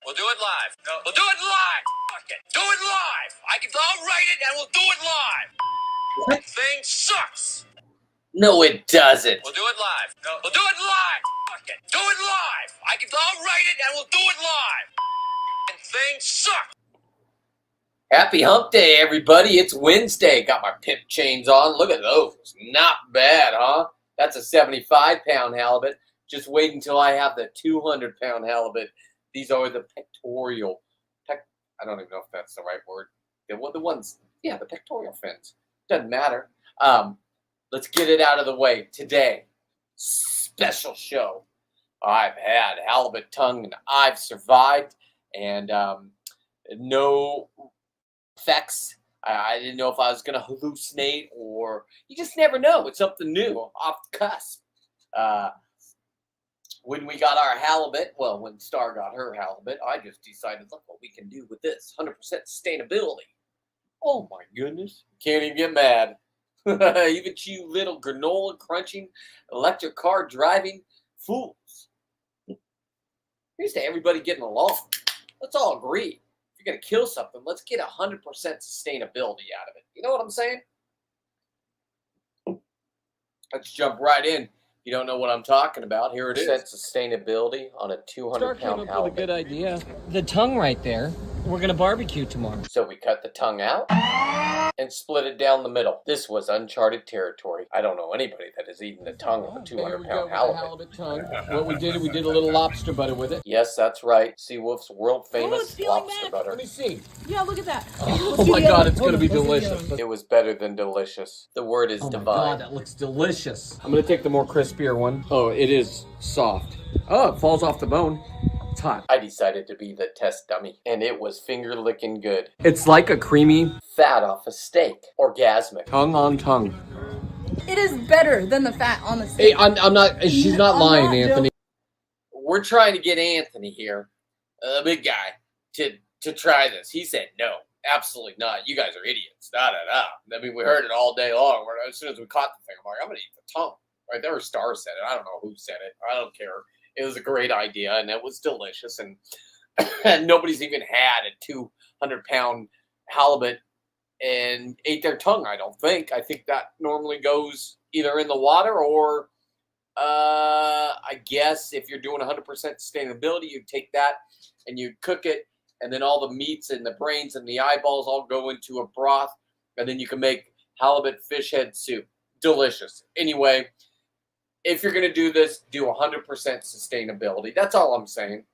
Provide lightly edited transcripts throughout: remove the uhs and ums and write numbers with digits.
We'll do it live. No. We'll do it live. Fuck it. Do it live. I'll write it and we'll do it live. That thing sucks. No, it doesn't. We'll do it live. No. We'll do it live. Fuck it. Do it live. I'll write it and we'll do it live. That thing sucks. Happy hump day, everybody. It's Wednesday. Got my pimp chains on. Look at those. Not bad, huh? That's a 75-pound halibut. Just wait until I have the 200-pound halibut. These are the pectoral. I don't even know if that's the right word. The ones, yeah, the pectoral fins. Doesn't matter. Let's get it out of the way. Today, special show. I've had halibut tongue and I've survived. And no effects. I didn't know if I was going to hallucinate or you just never know. It's something new off the cusp. When we got our halibut, well, when Star got her halibut, I just decided, look what we can do with this. 100% sustainability. Oh my goodness. Can't even get mad. Even you little granola crunching, electric car driving fools. Here's to everybody getting along. Let's all agree. If you're going to kill something, let's get 100% sustainability out of it. You know what I'm saying? Let's jump right in. You don't know what I'm talking about. Here it is. Sustainability on a 200-pound halibut. With a good idea. The tongue right there. We're going to barbecue tomorrow. So we cut the tongue out and split it down the middle. This was uncharted territory. I don't know anybody that has eaten the tongue of a 200-pound halibut. Halibut tongue. What we did a little lobster butter with it. Yes, that's right. Seawolf's world-famous lobster butter. Let me see. Yeah, look at that. Oh my God, it's going to be delicious. It was better than delicious. The word is divine. Oh my God, that looks delicious. I'm going to take the more crispier one. Oh, it is soft. Oh, it falls off the bone. It's hot. I decided to be the test dummy, and it was finger-licking good. It's like a creamy Fat off a steak. Orgasmic. tongue on tongue. It is better than the fat on the steak. Hey, I'm not, she's not lying, Anthony. We're trying to get Anthony here, the big guy, to try this. He said, no, absolutely not. You guys are idiots. Da-da-da. I mean, we heard it all day long. As soon as we caught the thing, I'm like, I'm going to eat the tongue. Right there, Star said it. I don't know who said it. I don't care. It was a great idea, and it was delicious. And, and nobody's even had a 200-pound halibut and ate their tongue, I don't think. I think that normally goes either in the water or, I guess, if you're doing 100% sustainability, you take that and you cook it, and then all the meats and the brains and the eyeballs all go into a broth, and then you can make halibut fish head soup. Delicious. Anyway, if you're going to do this, do 100% sustainability. That's all I'm saying.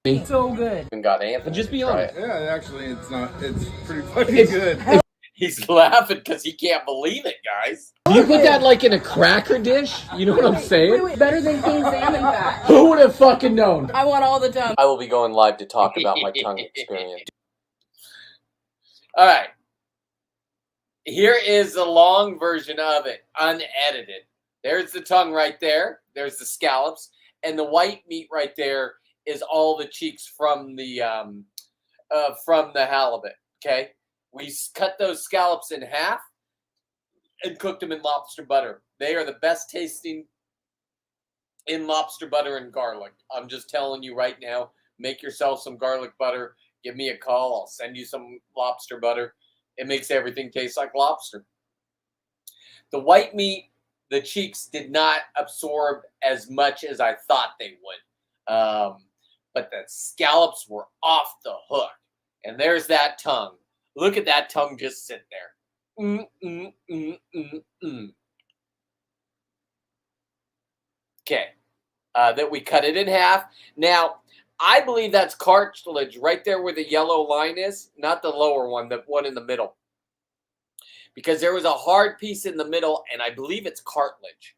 It's so good. And got Anthony. Just be honest. Yeah, actually, it's not. It's pretty fucking good. He's laughing because he can't believe it, guys. You put that like in a cracker dish? You know what I'm saying? Wait, better than king salmon fat. Who would have fucking known? I want all the tongue. I will be going live to talk about my tongue experience. All right. Here is the long version of it, unedited. There's the tongue right there. There's the scallops. And the white meat right there is all the cheeks from the halibut, okay? We cut those scallops in half and cooked them in lobster butter. They are the best tasting in lobster butter and garlic. I'm just telling you right now, make yourself some garlic butter. Give me a call. I'll send you some lobster butter. It makes everything taste like lobster. The white meat, the cheeks did not absorb as much as I thought they would. But the scallops were off the hook. And there's that tongue. Look at that tongue just sit there. Okay. That we cut it in half. Now, I believe that's cartilage right there where the yellow line is. Not the lower one, the one in the middle. Because there was a hard piece in the middle, and I believe it's cartilage.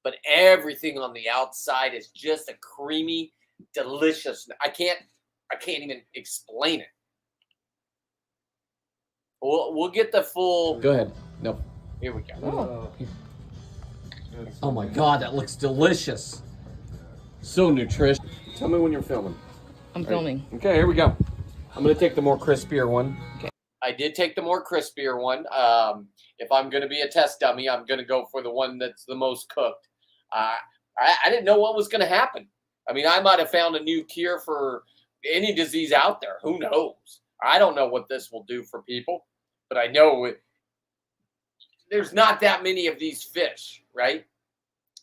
But everything on the outside is just a creamy, delicious. I can't even explain it. We'll get the full. Go ahead. No. Here we go. Oh my God, that looks delicious. So nutritious. Tell me when you're filming. I'm filming. Okay, here we go. I'm going to take the more crispier one. Okay. I did take the more crispier one. If I'm going to be a test dummy, I'm going to go for the one that's the most cooked. I didn't know what was going to happen. I mean, I might have found a new cure for any disease out there. Who knows? I don't know what this will do for people, but I know there's not that many of these fish, right,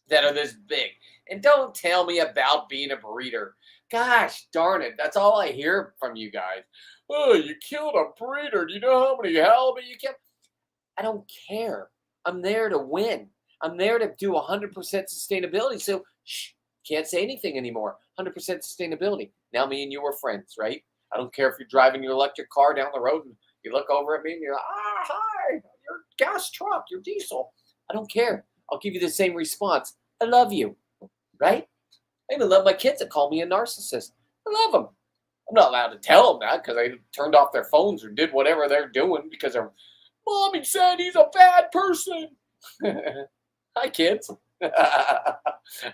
that are this big. And don't tell me about being a breeder. Gosh darn it, that's all I hear from you guys. Oh, you killed a breeder. Do you know how many halibut you killed? I don't care. I'm there to win. I'm there to do 100% sustainability. So, can't say anything anymore. 100% sustainability. Now me and you are friends, right? I don't care if you're driving your electric car down the road and you look over at me and you're like, hi, your gas truck, your diesel. I don't care. I'll give you the same response. I love you, right? I even love my kids that call me a narcissist. I love them. I'm not allowed to tell them that because they turned off their phones or did whatever they're doing because their mommy said he's a bad person. Hi, kids. 100%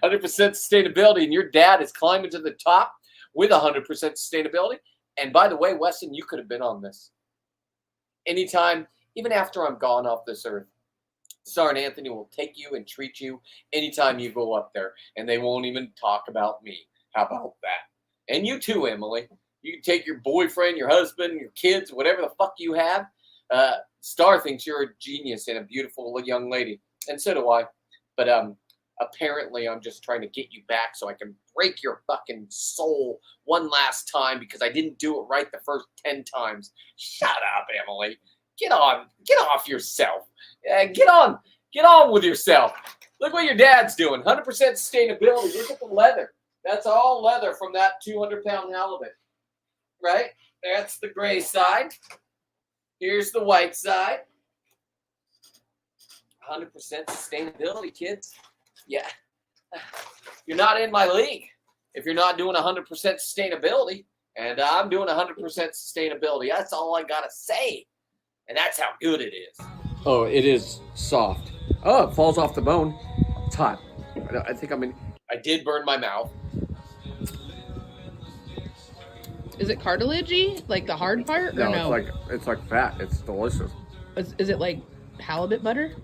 sustainability, and your dad is climbing to the top with 100% sustainability. And by the way, Weston, you could have been on this. Anytime, even after I'm gone off this earth, Star and Anthony will take you and treat you anytime you go up there, and they won't even talk about me. How about that? And you too, Emily. You can take your boyfriend, your husband, your kids, whatever the fuck you have. Star thinks you're a genius and a beautiful young lady, and so do I. But apparently I'm just trying to get you back so I can break your fucking soul one last time because I didn't do it right the first 10 times. Shut up, Emily. Get off yourself. Get on with yourself. Look what your dad's doing. 100% sustainability. Look at the leather. That's all leather from that 200-pound halibut. Right? That's the gray side. Here's the white side. 100% sustainability, kids. Yeah. You're not in my league if you're not doing 100% sustainability. And I'm doing 100% sustainability. That's all I got to say. And that's how good it is. Oh, it is soft. Oh, it falls off the bone. It's hot. I think I'm in. I did burn my mouth. Is it cartilagey, like the hard part, or no? It's like fat. It's delicious. Is it like halibut butter?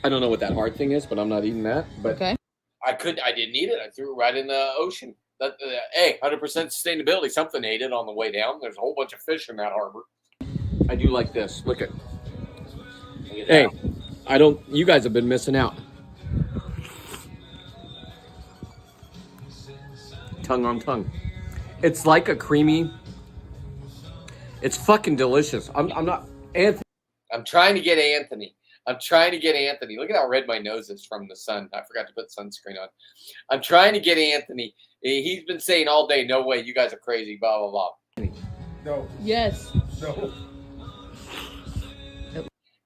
I don't know what that hard thing is, but I'm not eating that. But Okay. I didn't eat it. I threw it right in the ocean. Hey, 100% sustainability. Something ate it on the way down. There's a whole bunch of fish in that harbor. I do like this. Look at. Hey, I don't. You guys have been missing out. Tongue on tongue. It's like a creamy. It's fucking delicious. I'm not Anthony. I'm trying to get Anthony. Look at how red my nose is from the sun. I forgot to put sunscreen on. I'm trying to get Anthony. He's been saying all day, no way, you guys are crazy, blah, blah, blah. No. Yes. No.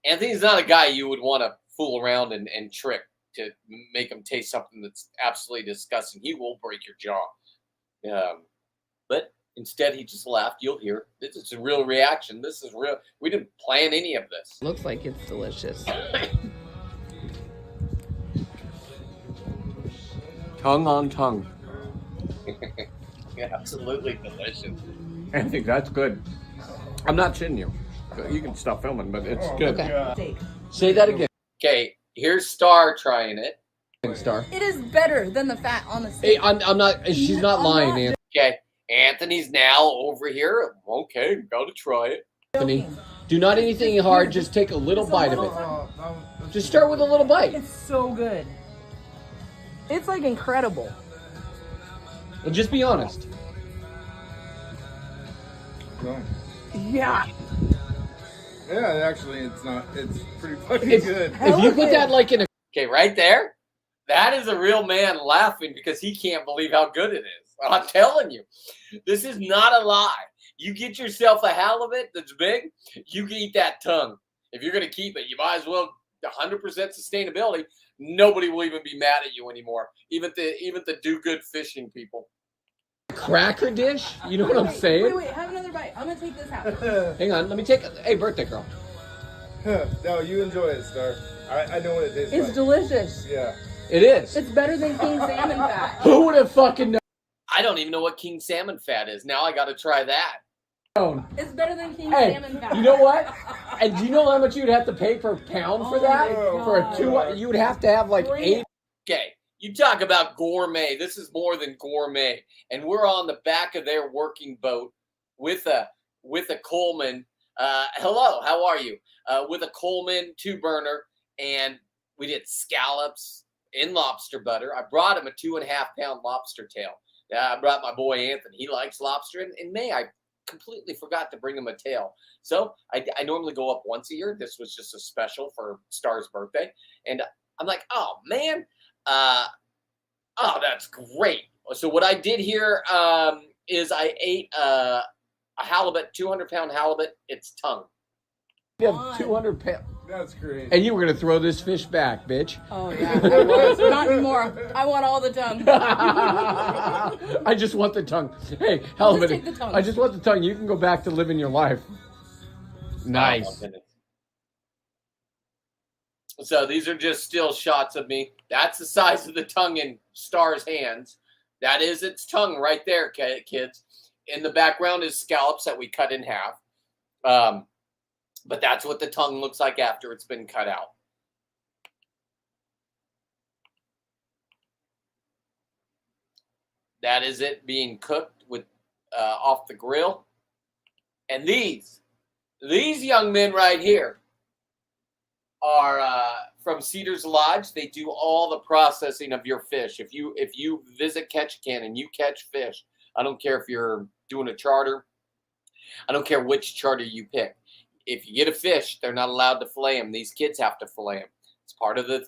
Anthony's not a guy you would want to fool around and trick to make him taste something that's absolutely disgusting. He will break your jaw. But instead, he just laughed. You'll hear. This is a real reaction. This is real. We didn't plan any of this. Looks like it's delicious. Tongue on tongue. Absolutely delicious. Anthony, that's good. I'm not shitting you. You can stop filming, but it's good. Okay. Say that again. Okay, here's Star trying it. Star. It is better than the fat on the steak. Hey, I'm not. She's not lying, Anthony. Okay, Anthony's now over here. Okay, gotta try it. Anthony, do not anything hard. Just take a little bite of it. Just start with a little bite. It's so good. It's like incredible. And just be honest. No. Yeah. Yeah, actually, it's not. It's pretty fucking If, good. if you put that like in a Okay, right there. That is a real man laughing because he can't believe how good it is. I'm telling you, this is not a lie. You get yourself a halibut that's big, you can eat that tongue. If you're going to keep it, you might as well 100% sustainability. Nobody will even be mad at you anymore. Even the do-good fishing people. cracker dish, you know what I'm saying? Wait, have another bite. I'm gonna take this out. Hang on, let me take a. Hey, birthday girl. No, you enjoy it, Star. I know what it tastes It's like. delicious. Yeah. It is. It's better than king salmon fat. Who would have fucking I don't even know what king salmon fat is. Now I got to try that. known? It's better than king Hey, salmon fat. you know what? And do you know how much you'd have to pay per pound for that? Oh, For a God. 2, you would have to have like 8. Okay, You talk about gourmet. This is more than gourmet. And we're on the back of their working boat with a Coleman. Hello, how are you? With a Coleman 2-burner, and we did scallops in lobster butter. I brought him a 2.5-pound lobster tail. I brought my boy Anthony. He likes lobster. And in May, I completely forgot to bring him a tail. So I normally go up once a year. This was just a special for Star's birthday. And I'm like, oh, man. Oh, that's great. So what I did here is I ate a halibut, 200-pound halibut. It's tongue. You have 200 pounds. That's great. And you were going to throw this fish back, bitch. Oh, yeah, I was. Not anymore. I want all the tongue. I just want the tongue. Hey, halibut. take the tongue. I just want the tongue. You can go back to living your life. Nice. So these are just still shots of me. That's the size of the tongue in Star's hands. That is its tongue right there, kids. In the background is scallops that we cut in half. But that's what the tongue looks like after it's been cut out. That is it being cooked with off the grill. And these young men right here are from Cedars Lodge. They do all the processing of your fish. If you visit Ketchikan and you catch fish, I don't care if you're doing a charter. I don't care which charter you pick. If you get a fish, they're not allowed to fillet them. These kids have to fillet them. It's part of the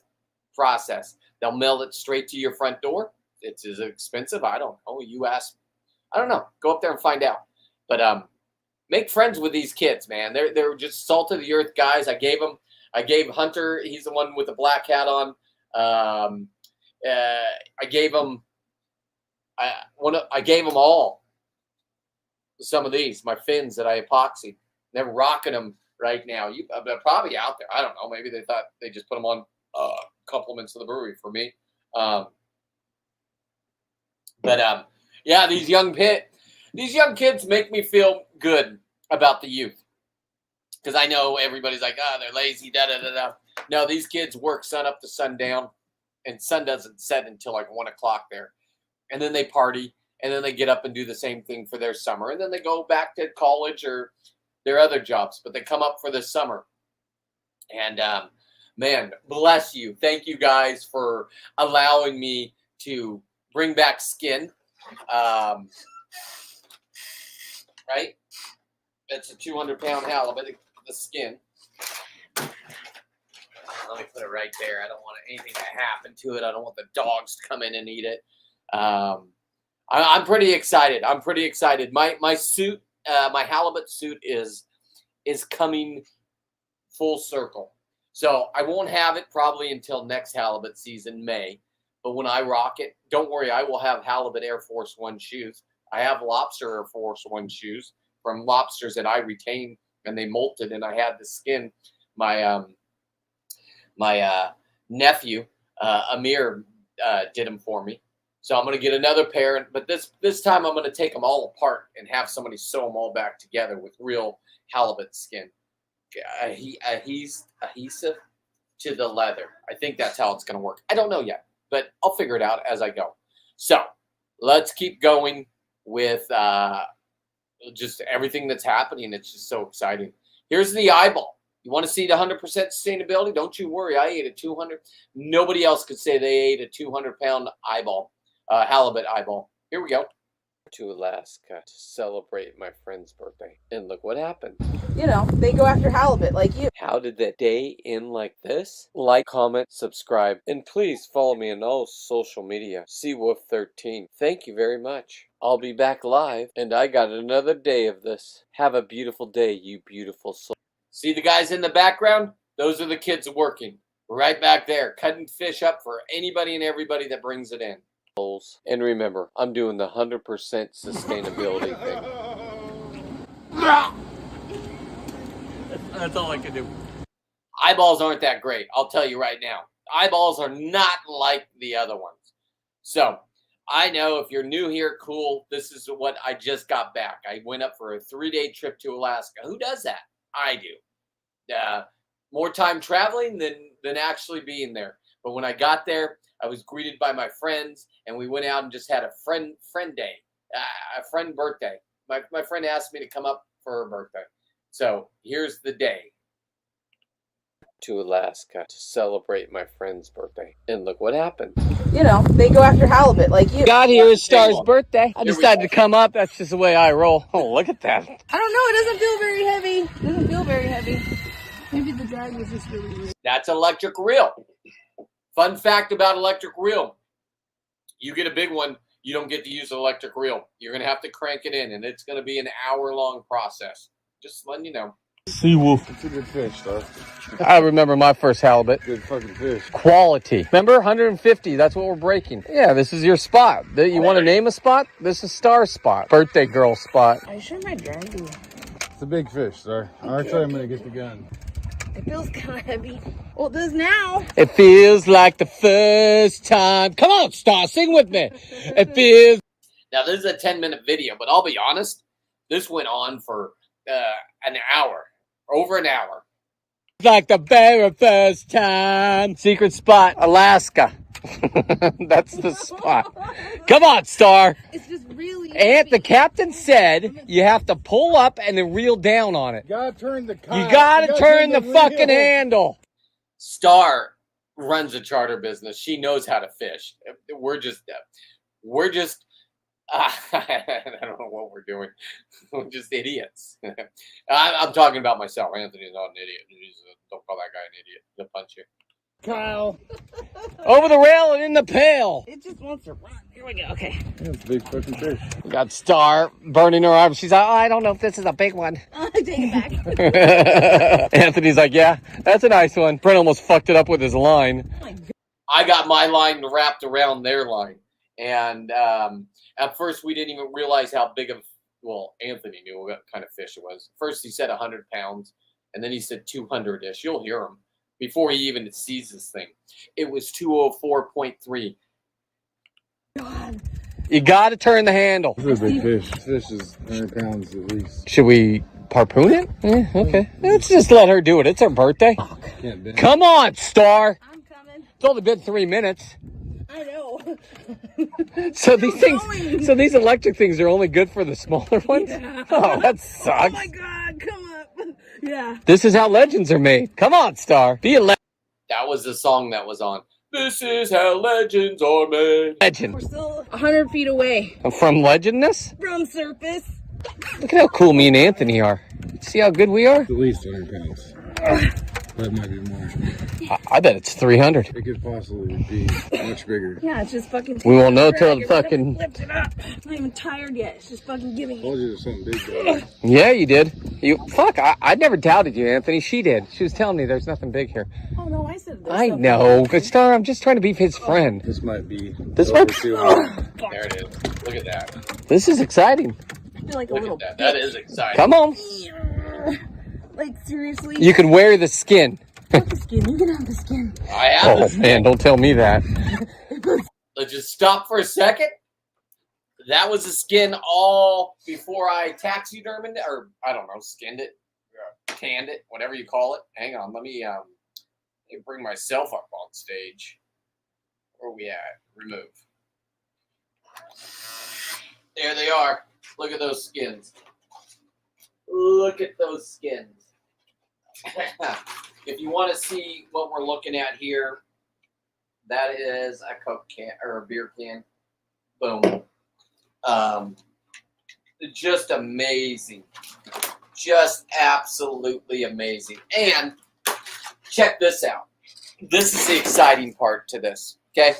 process. They'll mail it straight to your front door. It's as expensive. I don't know. You ask. I don't know. Go up there and find out. But make friends with these kids, man. They're just salt of the earth guys. I gave Hunter. He's the one with the black hat on. I gave him all some of these, my fins that I epoxied. They're rocking them right now. They're probably out there. I don't know. Maybe they thought they just put them on compliments of the brewery for me. Yeah, these young kids make me feel good about the youth. Because I know everybody's like, they're lazy, da-da-da-da. No, these kids work sun up to sundown, and sun doesn't set until like 1 o'clock there. And then they party, and then they get up and do the same thing for their summer. And then they go back to college or their other jobs, but they come up for the summer. And man, bless you. Thank you guys for allowing me to bring back skin. Right? It's a 200-pound halibut, the skin. Let me put it right there. I don't want anything to happen to it. I don't want the dogs to come in and eat it. I'm pretty excited. My suit, my halibut suit is coming full circle. So I won't have it probably until next halibut season, May. But when I rock it, don't worry, I will have halibut Air Force One shoes. I have lobster Air Force One shoes from lobsters that I retained, and they molted, and I had the skin. My nephew, Amir, did them for me. So I'm going to get another pair, but this time I'm going to take them all apart and have somebody sew them all back together with real halibut skin. He's adhesive to the leather. I think that's how it's going to work. I don't know yet, but I'll figure it out as I go. So let's keep going with just everything that's happening. It's just so exciting. Here's the eyeball. You want to see the 100% sustainability? Don't you worry. I ate a 200. Nobody else could say they ate a 200-pound eyeball, halibut eyeball. Here we go. To Alaska to celebrate my friend's birthday. And look what happened. You know, they go after halibut like you. How did that day end like this? Like, comment, subscribe, and please follow me on all social media. Seawolf13. Thank you very much. I'll be back live, and I got another day of this. Have a beautiful day, you beautiful soul. See the guys in the background? Those are the kids working. Right back there, cutting fish up for anybody and everybody that brings it in. And remember, I'm doing the 100% sustainability thing. That's all I can do. Eyeballs aren't that great, I'll tell you right now. Eyeballs are not like the other ones. So, I know if you're new here, cool. This is what I just got back. I went up for a 3-day trip to Alaska. Who does that? I do. More time traveling than actually being there. But when I got there, I was greeted by my friends, and we went out and just had a friend day, a friend birthday. My friend asked me to come up for her birthday. So here's the day. To Alaska to celebrate my friend's birthday. And look what happened. You know, they go after halibut like you. Got here is Star's birthday. I Here we decided go. to come up. That's just the way I roll. Oh, look at that. I don't know. It doesn't feel very heavy. It doesn't feel very heavy. Maybe the drag was just really weird. That's electric reel. Fun fact about electric reel. You get a big one, you don't get to use electric reel. You're going to have to crank it in, and it's going to be an hour-long process. Just letting you know. Sea wolf. It's a good fish, Star. I remember my first halibut. Good fucking fish. Quality. Remember, 150. That's what we're breaking. Yeah, this is your spot. You want to name a spot? This is Star's spot. Birthday girl spot. Are you sure my drag is... It's a big fish, Star. Actually, I'm gonna get the gun. It feels kind of heavy. Well, it does now. It feels like the first time. Come on, Star, sing with me. It feels. Now, this is a 10-minute video, but I'll be honest, this went on for an hour. Over an hour. Like the very first time. Secret spot, Alaska. That's the spot. Come on, Star. It's just really... And the captain said you have to pull up and then reel down on it. You gotta turn the You gotta turn the fucking handle. Star runs a charter business. She knows how to fish. We're just I don't know what we're doing. We're just idiots. I'm talking about myself. Anthony's not an idiot. Don't call that guy an idiot. He'll punch you. Kyle. Over the rail and in the pail. It just wants to run. Here we go. Okay. That's a big fucking fish. We got Star burning her arm. She's like, oh, I don't know if this is a big one. Take it back. Anthony's like, yeah, that's a nice one. Brent almost fucked it up with his line. Oh my God. I got my line wrapped around their line. And at first, we didn't even realize how big of, well, Anthony knew what kind of fish it was. First, he said 100 pounds, and then he said 200-ish. You'll hear him before he even sees this thing. It was 204.3. God. You got to turn the handle. This is a big fish. This fish is 100 pounds at least. Should we harpoon it? Yeah, okay. Let's just let her do it. It's her birthday. Can't bend. Come on, Star. I'm coming. It's only been 3 minutes. I know. So these electric things are only good for the smaller ones? Yeah. Oh, that sucks. Oh my God, come up. Yeah. This is how legends are made. Come on, Star. Be a That was the song that was on. This is how legends are made. legend. We're still 100 feet away From legendness? from surface. Look at how cool me and Anthony are. See how good we are? At least 100 pounds. That might be more. I bet it's 300. It could possibly be much bigger. Yeah, it's just fucking... We won't know till Drag it, fucking... Lift it up. I'm not even tired yet. It's just fucking giving I me... told you there's something big there. Yeah, you did. I never doubted you, Anthony. She did. She was telling me there's nothing big here. Oh, no, I said this. I know. But Star, I'm just trying to be his friend. This might be. This over one? 200. There it is. Look at that. This is exciting. I feel like a Look little... at that. That is exciting. Come on. Like, seriously? You can wear the skin. Have the skin. You can have the skin. I have Oh, this. man, don't tell me that. Let's just stop for a second. That was the skin all before I taxidermed it, or I don't know, skinned it, tanned it, whatever you call it. Hang on, let me bring myself up on stage. Where are we at? Remove. There they are. Look at those skins. Look at those skins. If you want to see what we're looking at here, that is a Coke can or a beer can. Boom. Just amazing. Just absolutely amazing. And check this out. This is the exciting part to this, okay?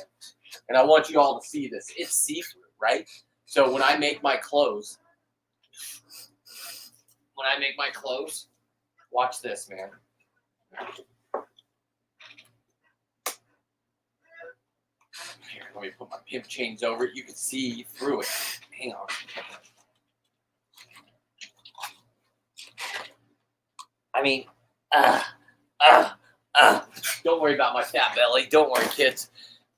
And I want you all to see this. It's see-through, right? So when I make my clothes, watch this, man. Here, let me put my pimp chains over it. You can see through it. Hang on. I mean, don't worry about my fat belly. Don't worry, kids.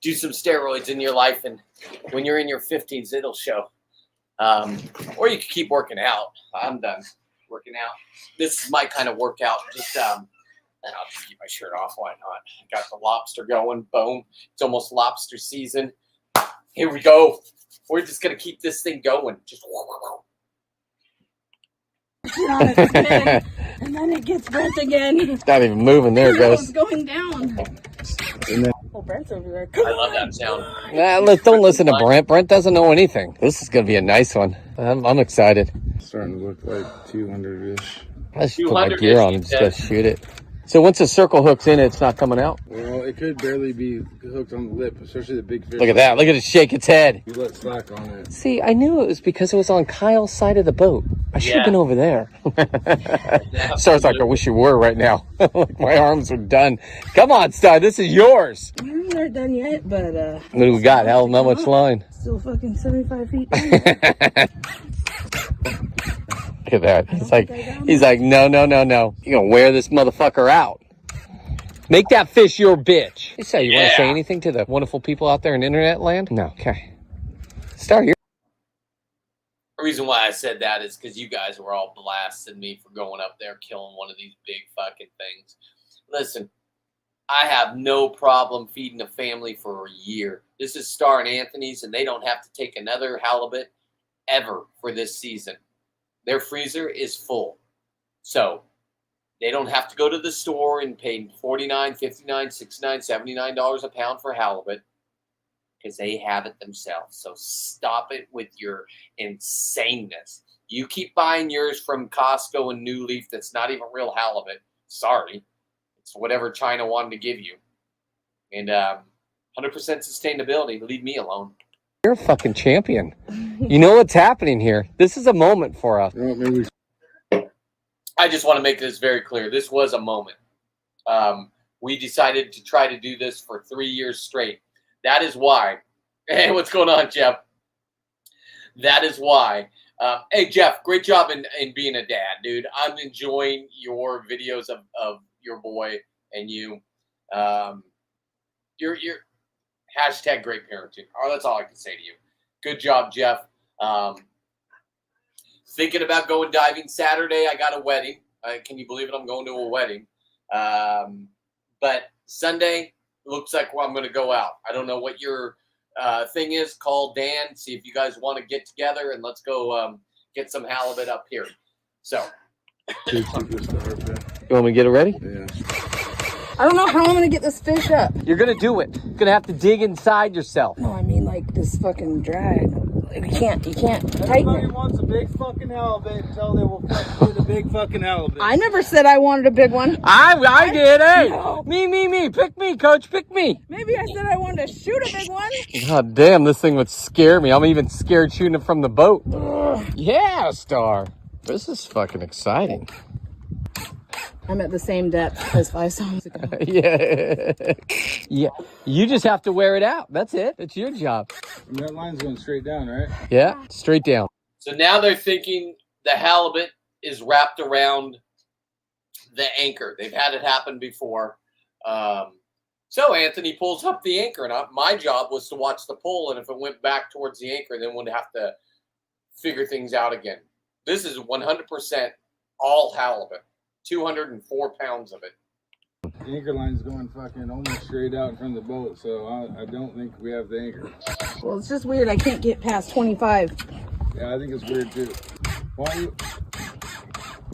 Do some steroids in your life, and when you're in your 50s, it'll show. Or you can keep working out. I'm done working out. This is my kind of workout. Just I'll just keep my shirt off. Why not? Got the lobster going. Boom. It's almost lobster season. Here we go. We're just going to keep this thing going. Just and then it gets Brent again. It's not even moving. There it goes. It's going down. Oh, Brent's over there. I love that sound. Nah, don't listen to Brent. Brent doesn't know anything. This is going to be a nice one. I'm excited. It's starting to look like 200-ish. I should put my gear on and just go shoot it. So once the circle hook's in it, it's not coming out? Well, it could barely be hooked on the lip, especially the big fish. Look at that. Look at it shake its head. You let slack on it. See, I knew it was because it was on Kyle's side of the boat. I should have been over there. Star's like, I wish you were right now. Like my arms are done. Come on, Star. This is yours. I'm not done yet, but What do we got? Hell, not much line. still fucking 75 feet. Look at that. He's like, no. You're gonna wear this motherfucker out. Make that fish your bitch. You say you want to say anything to the wonderful people out there in internet land? No. Okay. Star, you're. The reason why I said that is because you guys were all blasting me for going up there killing one of these big fucking things. Listen, I have no problem feeding a family for a year. This is Star and Anthony's, and they don't have to take another halibut ever for this season. Their freezer is full. So they don't have to go to the store and pay $49, $59, $69, $79 a pound for halibut because they have it themselves. So stop it with your insaneness. You keep buying yours from Costco and New Leaf that's not even real halibut. Sorry. It's whatever China wanted to give you. And 100% sustainability. Leave me alone. You're a fucking champion. You know what's happening here. This is a moment for us. Well, maybe I just want to make this very clear. This was a moment. We decided to try to do this for 3 years straight. That is why. Hey, what's going on, Jeff? That is why. Hey, Jeff, great job in being a dad, dude. I'm enjoying your videos of your boy and you. You're hashtag great parenting. Oh, that's all I can say to you. Good job, Jeff. Thinking about going diving Saturday. I got a wedding. Can you believe it? I'm going to a wedding. But Sunday looks like I'm going to go out. I don't know what your thing is. Call Dan. See if you guys want to get together and let's go get some halibut up here. So. you want You want me to get it ready? Yeah. I don't know how I'm gonna get this fish up. You're gonna do it. You're gonna have to dig inside yourself. No, I mean like this fucking drag. You can't tighten Everybody it. wants a big fucking halibut until they will fuck the big fucking halibut. I never said I wanted a big one. I did. Hey, No. me. Pick me, coach. Pick me. Maybe I said I wanted to shoot a big one. God damn, this thing would scare me. I'm even scared shooting it from the boat. Ugh. Yeah, Star. This is fucking exciting. I'm at the same depth as 5 songs ago. Yeah. You just have to wear it out. That's it. It's your job. And that line's going straight down, right? Yeah, straight down. So now they're thinking the halibut is wrapped around the anchor. They've had it happen before. So Anthony pulls up the anchor, and my job was to watch the pull, and if it went back towards the anchor, then we'd have to figure things out again. This is 100% all halibut, 204 pounds of it. The anchor line's going fucking almost straight out in front of the boat, so I don't think we have the anchor. Well, it's just weird. I can't get past 25. Yeah, I think it's weird too. Why you?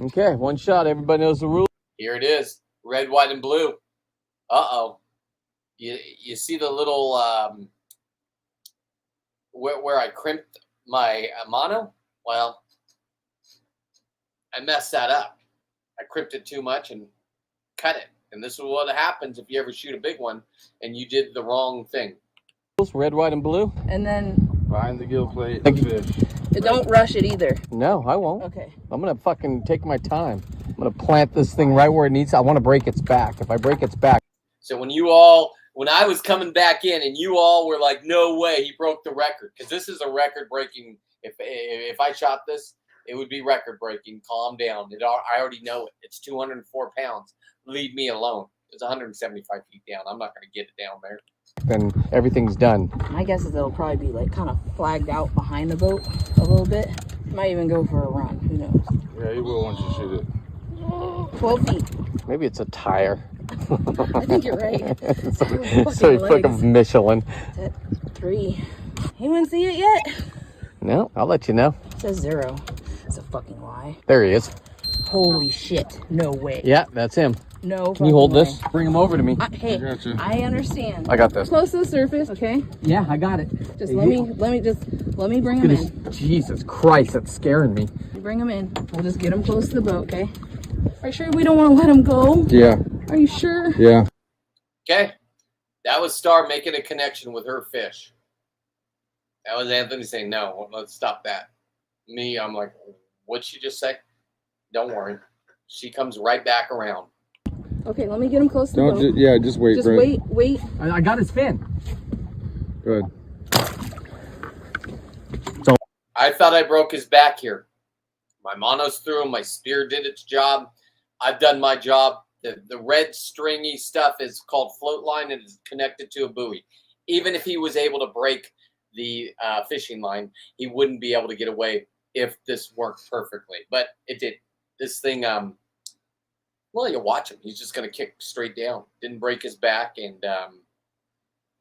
Okay, one shot. Everybody knows the rules. Here it is, red, white, and blue. Uh-oh. You see the little, where I crimped my mono? Well, I messed that up. I crimped it too much and cut it. And this is what happens if you ever shoot a big one and you did the wrong thing. Red, white, and blue? And then Behind the gill plate, the fish. don't rush it either. No, I won't. Okay. I'm going to fucking take my time. I'm going to plant this thing right where it needs. I want to break its back. If I break its back. So when I was coming back in and you all were like, no way, he broke the record. Because this is a record-breaking, if I shot this, it would be record-breaking. Calm down. I already know it. It's 204 pounds. Leave me alone. It's 175 feet down. I'm not going to get it down there. Then everything's done. My guess is it'll probably be like kind of flagged out behind the boat a little bit. Might even go for a run. Who knows? Yeah, you will once you shoot it. 12 feet. Maybe it's a tire. I think you're right. So you took a Michelin. That's it. 3. Anyone see it yet? No, I'll let you know. It says 0. It's a fucking lie. There he is. Holy shit. No way. Yeah, that's him. No. Can you hold way. this? Bring him over to me. Hey, Gotcha. I understand. I got this. Close to the surface, okay? Yeah, I got it. Just let me bring him in. Jesus Christ, that's scaring me. Bring him in. We'll just get him close to the boat, okay? Are you sure we don't want to let him go? Yeah. Are you sure? Yeah. Okay. That was Star making a connection with her fish. That was Anthony saying, no, let's stop that. Me, I'm like, what'd she just say? Don't worry. She comes right back around. Okay, let me get him close to the boat. Just wait. Just Brett. wait. I got his fin. Good. I thought I broke his back here. My mono's through him. My spear did its job. I've done my job. The red stringy stuff is called float line and is connected to a buoy. Even if he was able to break the fishing line, he wouldn't be able to get away if this worked perfectly. But it did. This thing, well, you watch him. He's just going to kick straight down. Didn't break his back, and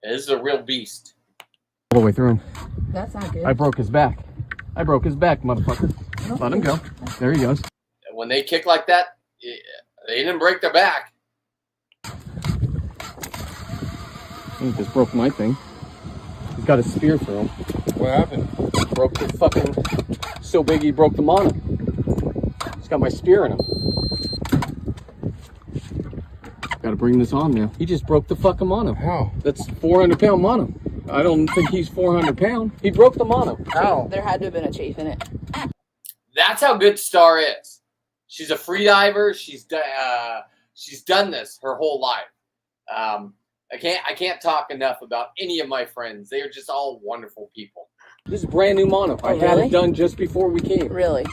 this is a real beast. All the way through him. That's not good. I broke his back. I broke his back, motherfucker. Let him go. There he goes. When they kick like that, they didn't break their back. He just broke my thing. He's got a spear through him. What happened? Broke the fucking... So big he broke the mono. He's got my spear in him. Gotta bring this on now. He just broke the fucking mono. How? That's 400-pound mono. I don't think he's 400 pound. He broke the mono. How? There had to have been a chafe in it. That's how good Star is. She's a free diver. She's done this her whole life. I can't talk enough about any of my friends. They are just all wonderful people. This is brand new mono. I had it done just before we came. Really?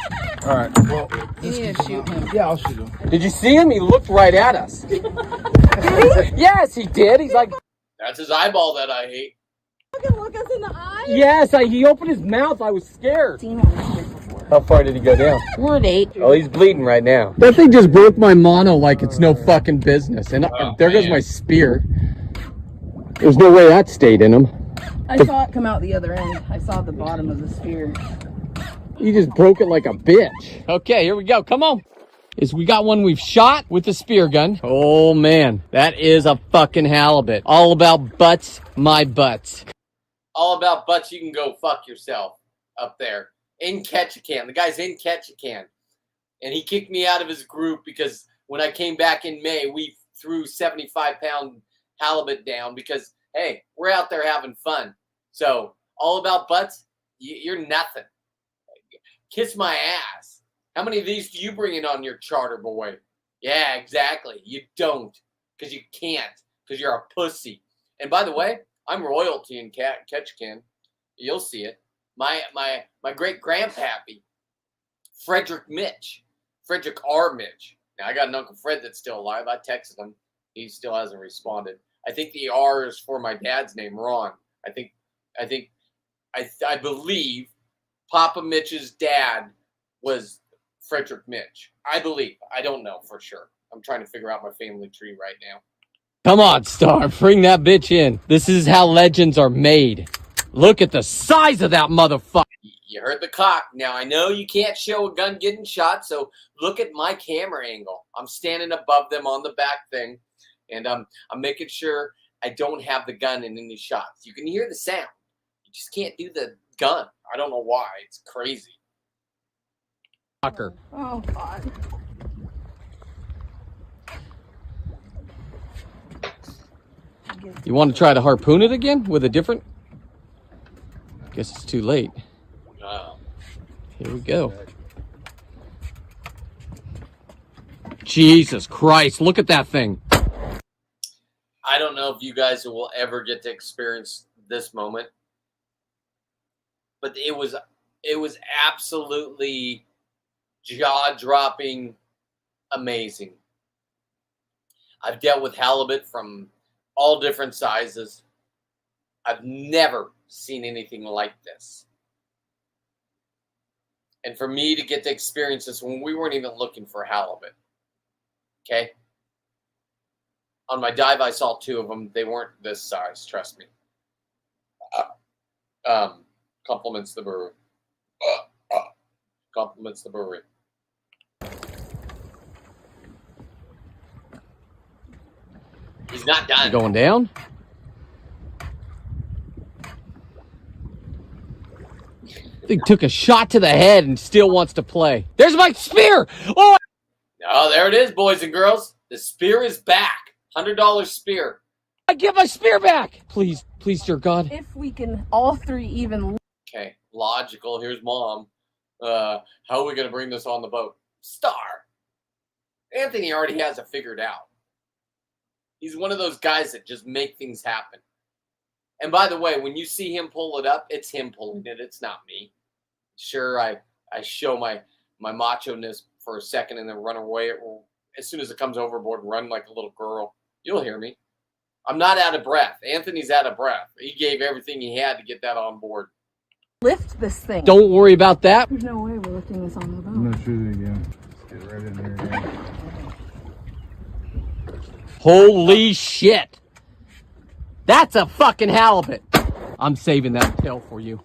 All right. Well, You need to shoot him. yeah, I'll shoot him. Did you see him? He looked right at us. Did he? Yes, he did. He's like, That's his eyeball that I hate. Look us in the eye. yes. He opened his mouth. I was scared. Seen one like this before. How far did he go down? We're at 8. Oh, he's bleeding right now. That thing just broke my mono like it's no fucking business. And there goes my spear. There's no way that stayed in him. I saw it come out the other end. I saw the bottom of the spear. You just broke it like a bitch. Okay, here we go. Come on. We got one we've shot with the spear gun. Oh, man. That is a fucking halibut. All about butts, my butts. All about butts. You can go fuck yourself up there in Ketchikan. The guy's in Ketchikan. And he kicked me out of his group because when I came back in May, we threw 75-pound halibut down because, hey, we're out there having fun. So, all about butts, you're nothing. Kiss my ass. How many of these do you bring in on your charter, boy? Yeah, exactly. You don't. Because you can't. Because you're a pussy. And by the way, I'm royalty in Ketchikan. You'll see it. My great-grandpappy, Frederick R. Mitch. Now, I got an Uncle Fred that's still alive. I texted him. He still hasn't responded. I think the R is for my dad's name, Ron. I believe Papa Mitch's dad was Frederick Mitch. I believe. I don't know for sure. I'm trying to figure out my family tree right now. Come on, Star. Bring that bitch in. This is how legends are made. Look at the size of that motherfucker. You heard the cock. Now, I know you can't show a gun getting shot, so look at my camera angle. I'm standing above them on the back thing, and I'm making sure I don't have the gun in any shots. You can hear the sound. You just can't do the gun. I don't know why. It's crazy. Fucker. Oh, God. You want to try to harpoon it again with a different? Guess it's too late. Here we go. Jesus Christ, look at that thing. I don't know if you guys will ever get to experience this moment, but it was absolutely jaw-dropping amazing. I've dealt with halibut from all different sizes. I've never seen anything like this. And for me to get to experience this when we weren't even looking for halibut, Okay. On my dive, I saw 2 of them. They weren't this size, trust me. Compliments the brewery. Compliments the brewery. He's not done. Going down? He took a shot to the head and still wants to play. There's my spear! Oh! Oh, there it is, boys and girls. The spear is back. $100 spear. I get my spear back! Please, dear God. If we can all 3 even. Okay, logical. Here's Mom. How are we going to bring this on the boat? Star. Anthony already has it figured out. He's one of those guys that just make things happen. And by the way, when you see him pull it up, it's him pulling it. It's not me. Sure, I show my macho-ness for a second and then run away. As soon as it comes overboard, run like a little girl. You'll hear me. I'm not out of breath. Anthony's out of breath. He gave everything he had to get that on board. Lift this thing. Don't worry about that. There's no way we're lifting this on the boat. I'm gonna shoot it again. Let's get right in here again. Holy shit. That's a fucking halibut. I'm saving that tail for you.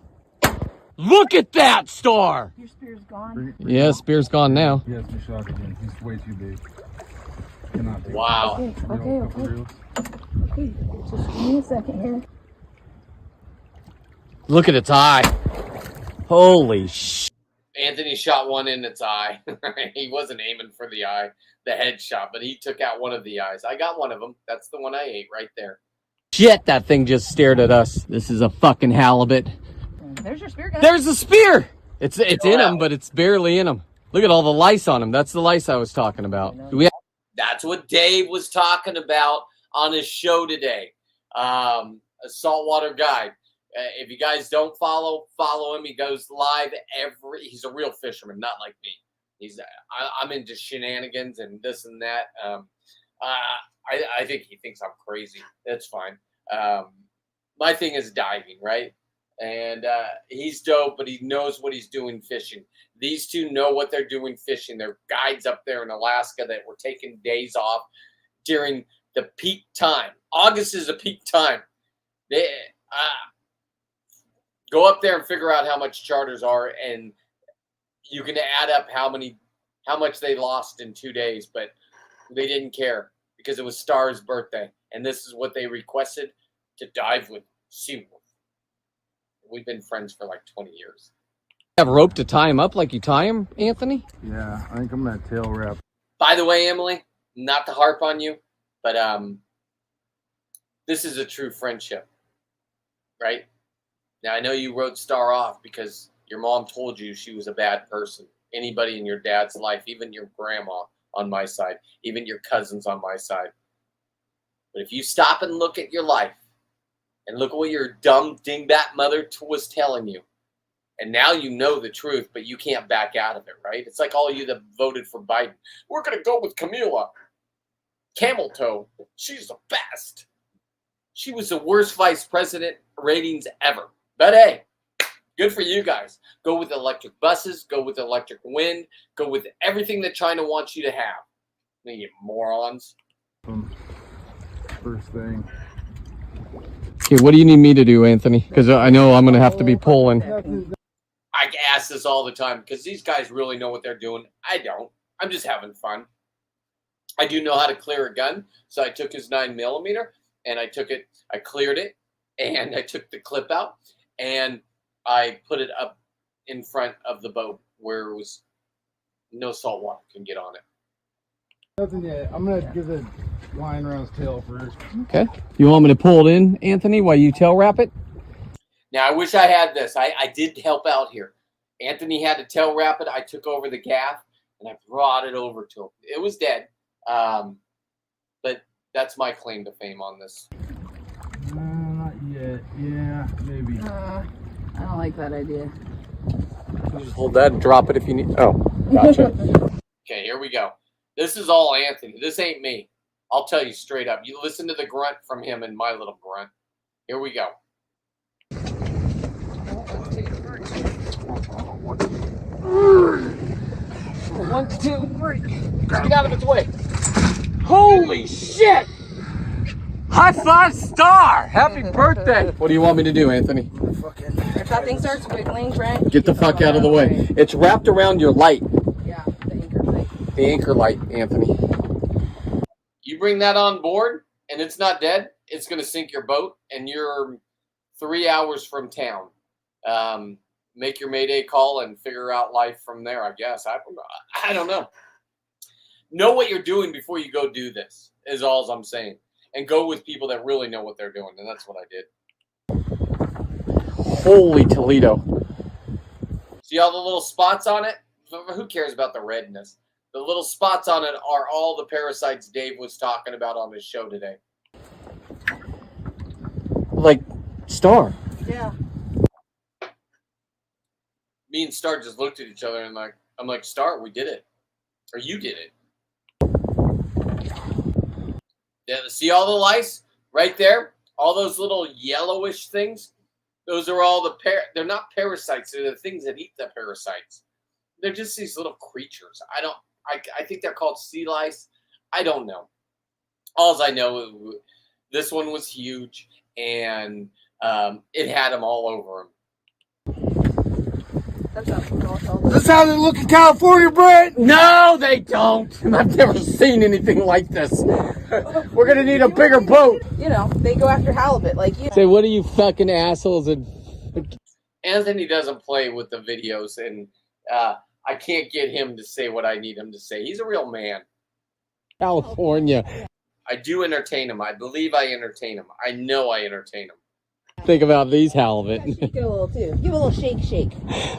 Look at that, Star. Your spear's gone. Yeah, spear's gone now. He has to be shot again. He's way too big. Cannot do it. Wow. Okay. Just give me a second here. Look at its eye. Holy shit. Anthony shot one in its eye. He wasn't aiming for the eye, the head shot, but he took out one of the eyes. I got one of them. That's the one I ate right there. Shit, that thing just stared at us. This is a fucking halibut. There's your spear, guys. There's the spear. It's in him, but it's barely in him. Look at all the lice on him. That's the lice I was talking about. Do we have That's what Dave was talking about on his show today. A saltwater guide. If you guys don't follow him. He goes live he's a real fisherman, not like me. I'm into shenanigans and this and that. I think he thinks I'm crazy. That's fine. My thing is diving, right? And he's dope, but he knows what he's doing fishing. These 2 know what they're doing fishing. They're guides up there in Alaska that were taking days off during the peak time. August is a peak time. They go up there and figure out how much charters are, and you can add up how much they lost in 2 days, but they didn't care because it was Star's birthday, and this is what they requested: to dive with SeaWolf. We've been friends for like 20 years. a rope to tie him up like you tie him, Anthony? Yeah, I think I'm gonna tail wrap. By the way, Emily, not to harp on you, but this is a true friendship, right? Now, I know you wrote Star off because your mom told you she was a bad person. Anybody in your dad's life, even your grandma on my side, even your cousins on my side. But if you stop and look at your life and look at what your dumb dingbat mother was telling you, and now you know the truth, but you can't back out of it, right? It's like all you that voted for Biden. We're going to go with Camila. Camel toe. She's the best. She was the worst vice president ratings ever. But hey, good for you guys. Go with electric buses. Go with electric wind. Go with everything that China wants you to have. You morons. First thing. Okay, what do you need me to do, Anthony? Because I know I'm going to have to be pulling. I ask this all the time because these guys really know what they're doing. I don't. I'm just having fun. I do know how to clear a gun. So I took his 9mm and I cleared it, and I took the clip out and I put it up in front of the boat where it was no salt water can get on it. Nothing yet. I'm gonna give the line around his tail first. Okay. You want me to pull it in, Anthony, while you tail wrap it? Now, I wish I had this. I did help out here. Anthony had to tail wrap it. I took over the gaff, and I brought it over to him. It was dead, but that's my claim to fame on this. Not yet. Yeah, maybe. I don't like that idea. Just hold that and drop it if you need. Oh, gotcha. Okay, here we go. This is all Anthony. This ain't me. I'll tell you straight up. You listen to the grunt from him and my little grunt. Here we go. 1, 2, 3. Get out of its way. Holy shit! High five, Star! Happy birthday! What do you want me to do, Anthony? If that thing starts wiggling, Trent, Get the fuck out of the way. It's wrapped around your light. Yeah, the anchor light. The anchor light, Anthony. You bring that on board and it's not dead, it's going to sink your boat, and you're 3 hours from town. Make your Mayday call and figure out life from there, I guess. I don't know. Know what you're doing before you go do this, is all I'm saying. And go with people that really know what they're doing, and that's what I did. Holy Toledo. See all the little spots on it? Who cares about the redness? The little spots on it are all the parasites Dave was talking about on his show today. Like, Star. Yeah. Me and Star just looked at each other and I'm like, Star, we did it. Or you did it. Yeah, see all the lice right there? All those little yellowish things? Those are all they're not parasites. They're the things that eat the parasites. They're just these little creatures. I think they're called sea lice. I don't know. All I know, this one was huge, and it had them all over him. That's how they look in California, Brett. No, they don't. I've never seen anything like this. We're going to need a bigger boat. You know, they go after halibut like you. Say, what are you fucking assholes? And Anthony doesn't play with the videos, and I can't get him to say what I need him to say. He's a real man. California. I do entertain him. I believe I entertain him. I know I entertain him. Think about these halibut. Shake it a little too. Give a little shake.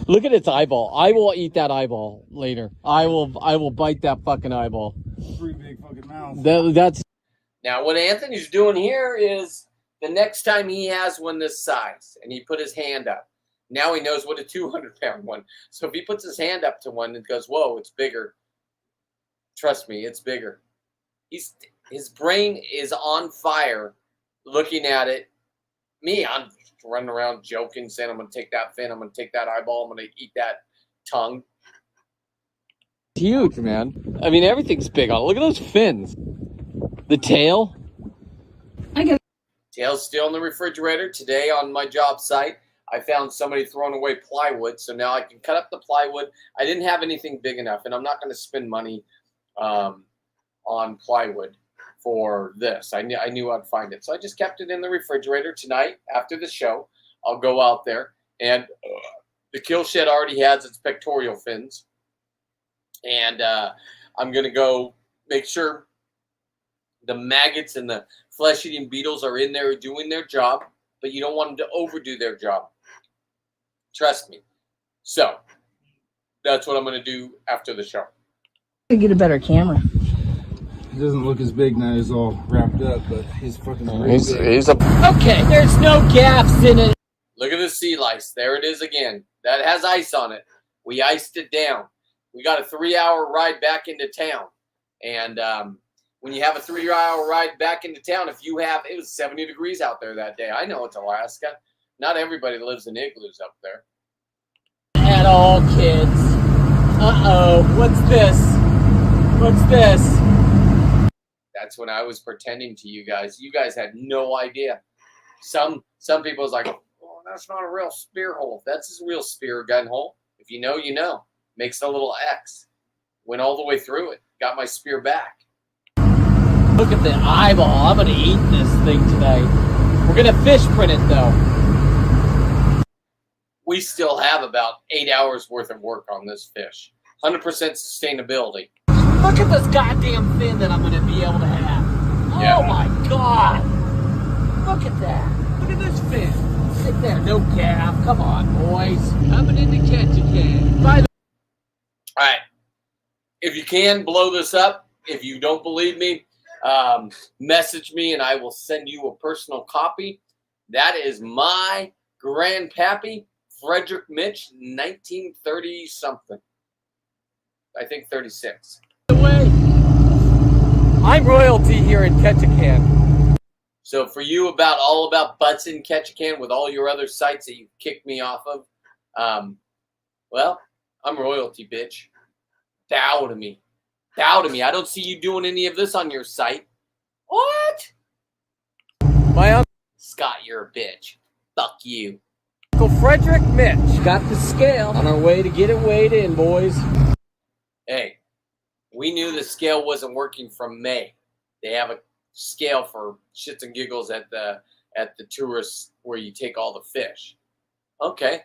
Look at its eyeball. I will eat that eyeball later. I will bite that fucking eyeball. Pretty big fucking mouth. That's Now, what Anthony's doing here is the next time he has one this size, and he put his hand up, now he knows what a 200-pound one. So if he puts his hand up to one and goes, whoa, it's bigger. Trust me, it's bigger. His brain is on fire looking at it. Me, I'm running around joking, saying I'm going to take that fin, I'm going to take that eyeball, I'm going to eat that tongue. huge, man. I mean, everything's big on it. Look at those fins. The tail. Tail's still in the refrigerator. Today on my job site, I found somebody throwing away plywood, so now I can cut up the plywood. I didn't have anything big enough, and I'm not going to spend money on plywood for this. I knew I'd find it, so I just kept it in the refrigerator. Tonight, after the show, I'll go out there, and the kill shed already has its pectoral fins, and I'm going to go make sure the maggots and the flesh-eating beetles are in there doing their job, but you don't want them to overdo their job. Trust me. So that's what I'm going to do after the show. Get a better camera. He doesn't look as big now. He's all wrapped up, but he's fucking really big. Okay, there's no gaps in it. Look at the sea lice. There it is again. That has ice on it. We iced it down. We got a 3-hour ride back into town. And when you have a 3-hour ride back into town, it was 70 degrees out there that day. I know it's Alaska. Not everybody lives in igloos up there. At all, kids. Uh-oh. What's this? What's this? That's when I was pretending to you guys. You guys had no idea. Some people was like, oh, that's not a real spear hole. That's a real spear gun hole. If you know, you know. Makes a little X. Went all the way through it. Got my spear back. Look at the eyeball. I'm going to eat this thing today. We're going to fish print it, though. We still have about 8 hours worth of work on this fish. 100% sustainability. Look at this goddamn fin that I'm going to be able to have. Yeah. Oh, my God. Look at that. Look at this fin. Sit there. No gaff. Come on, boys. Coming in to catch a can. All right. If you can, blow this up. If you don't believe me, message me and I will send you a personal copy. That is my grandpappy, Frederick Mitch, 1930 something. I think 36. I'm royalty here in Ketchikan. So for you, all about butts in Ketchikan with all your other sites that you kicked me off of, well, I'm royalty, bitch. Bow to me. Bow to me. I don't see you doing any of this on your site. What? My Uncle Scott, you're a bitch. Fuck you. Frederick Mitch got the scale. On our way to get it weighed in, boys. Hey, we knew the scale wasn't working from May. They have a scale for shits and giggles at the tourists where you take all the fish. Okay,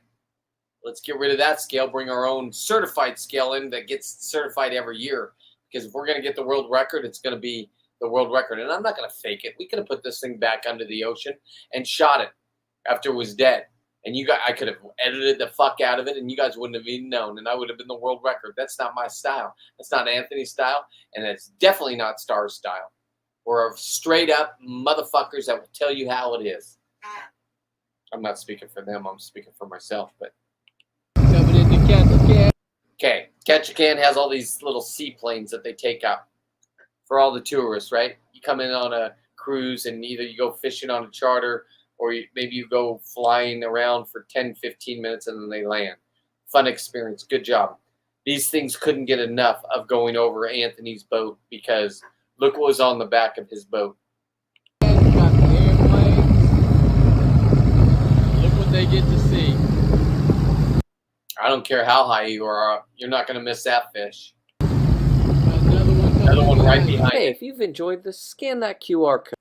let's get rid of that scale. Bring our own certified scale in that gets certified every year. Because if we're going to get the world record, it's going to be the world record. And I'm not going to fake it. We could have put this thing back under the ocean and shot it after it was dead. And I could have edited the fuck out of it, and you guys wouldn't have even known, and I would have been the world record. That's not my style. That's not Anthony's style, and it's definitely not Star's style. We're straight up motherfuckers that will tell you how it is. I'm not speaking for them. I'm speaking for myself. But Coming into Ketchikan. okay, Ketchikan has all these little seaplanes that they take up for all the tourists, right? You come in on a cruise, and either you go fishing on a charter, or maybe you go flying around for 10, 15 minutes and then they land. Fun experience. Good job. These things couldn't get enough of going over Anthony's boat because look what was on the back of his boat. Got the airplanes. Look what they get to see. I don't care how high you are up. You're not going to miss that fish. Another one right behind Hey, it. if you've enjoyed this, scan that QR code.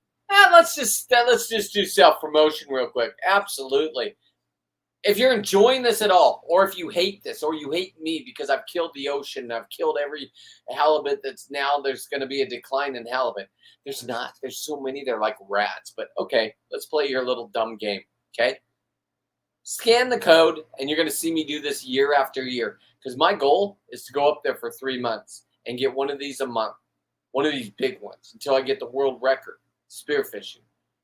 Let's just do self-promotion real quick. Absolutely. If you're enjoying this at all, or if you hate this, or you hate me because I've killed the ocean, I've killed every halibut that's now there's going to be a decline in halibut. There's not. There's so many. They're like rats. But okay, let's play your little dumb game. Okay? Scan the code, and you're going to see me do this year after year. Because my goal is to go up there for 3 months and get one of these a month. One of these big ones until I get the world record. Spearfishing,